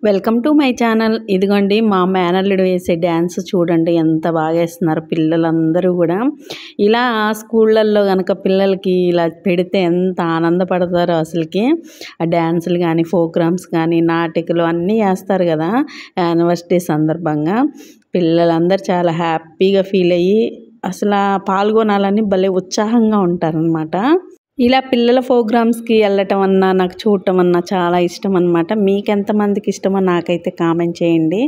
Welcome to my channel. ఇదిగోండి మా మేనల్లుడు వేసే డ్యాన్స్ చూడండి, ఎంత బాగా వేస్తున్నారు పిల్లలందరూ కూడా. ఇలా స్కూళ్ళల్లో కనుక పిల్లలకి ఇలా పెడితే ఎంత ఆనందపడతారో అసలుకి. ఆ డ్యాన్సులు కానీ, ప్రోగ్రామ్స్ కానీ, నాటికలు అన్నీ వేస్తారు కదా యానివర్సరీ సందర్భంగా. పిల్లలందరూ చాలా హ్యాపీగా ఫీల్ అయ్యి అసలు పాల్గొనాలని భలే ఉత్సాహంగా ఉంటారనమాట. ఇలా పిల్లల ప్రోగ్రామ్స్కి వెళ్ళటం అన్నా, నాకు చూడటం అన్నా చాలా ఇష్టం అనమాట. మీకు ఎంతమందికి ఇష్టమో నాకైతే కామెంట్ చేయండి.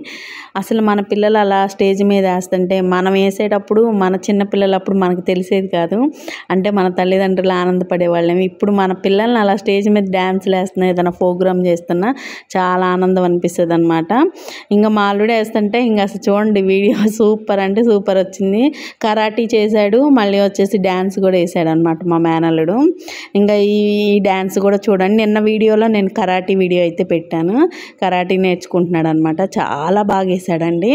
అసలు మన పిల్లలు అలా స్టేజ్ మీద వేస్తుంటే మనం వేసేటప్పుడు, మన చిన్న పిల్లలప్పుడు మనకు తెలిసేది కాదు. అంటే మన తల్లిదండ్రులు ఆనందపడేవాళ్ళం. ఇప్పుడు మన పిల్లల్ని అలా స్టేజ్ మీద డ్యాన్స్లు వేస్తున్నా, ఏదైనా ప్రోగ్రామ్ చేస్తున్నా చాలా ఆనందం అనిపిస్తుంది అనమాట. ఇంకా మా అల్లుడు వేస్తుంటే ఇంకా అసలు చూడండి, వీడియో సూపర్ అంటే సూపర్ వచ్చింది. కరాటీ చేశాడు, మళ్ళీ వచ్చేసి డ్యాన్స్ కూడా వేసాడు అనమాట మా మేనల్లుడు. ఇంకా ఈ డ్యాన్స్ కూడా చూడండి. నిన్న వీడియోలో నేను కరాటీ వీడియో అయితే పెట్టాను. కరాటీ నేర్చుకుంటున్నాడు అనమాట. చాలా బాగా వేసాడండి.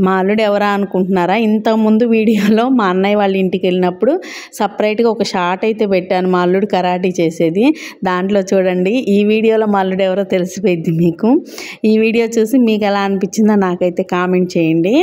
మా అల్లుడు ఎవరా అనుకుంటున్నారా? ఇంతకుముందు వీడియోలో మా అన్నయ్య వాళ్ళ ఇంటికి వెళ్ళినప్పుడు సపరేట్గా ఒక షార్ట్ అయితే పెట్టాను, మా అల్లుడు కరాటీ చేసేది. దాంట్లో చూడండి, ఈ వీడియోలో మా అల్లుడు ఎవరో తెలిసిపోయింది మీకు. ఈ వీడియో చూసి మీకు ఎలా అనిపించిందో నాకైతే కామెంట్ చేయండి.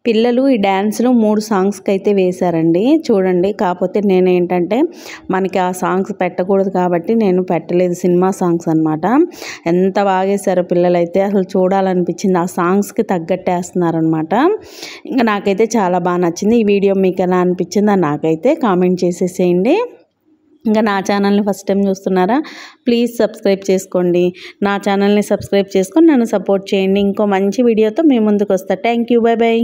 పిల్లలు ఈ డ్యాన్స్లో 3 సాంగ్స్కి అయితే వేశారండి చూడండి. కాకపోతే నేను ఏంటంటే మనకి ఆ సాంగ్స్ పెట్టకూడదు కాబట్టి నేను పెట్టలేదు. సినిమా సాంగ్స్ అనమాట. ఎంత బాగా వేశారో పిల్లలైతే, అసలు చూడాలనిపించింది. ఆ సాంగ్స్కి తగ్గట్టు వేస్తున్నారనమాట. ఇంకా నాకైతే చాలా బాగా నచ్చింది. ఈ వీడియో మీకు ఎలా అనిపించిందో నాకైతే కామెంట్ చేసేసేయండి. ఇంకా నా ఛానల్ని ఫస్ట్ టైం చూస్తున్నారా? ప్లీజ్ సబ్స్క్రైబ్ చేసుకోండి. నా ఛానల్ని సబ్స్క్రైబ్ చేసుకొని నన్ను సపోర్ట్ చేయండి. ఇంకో మంచి వీడియోతో మీ ముందుకు వస్తా. Thank you. By by.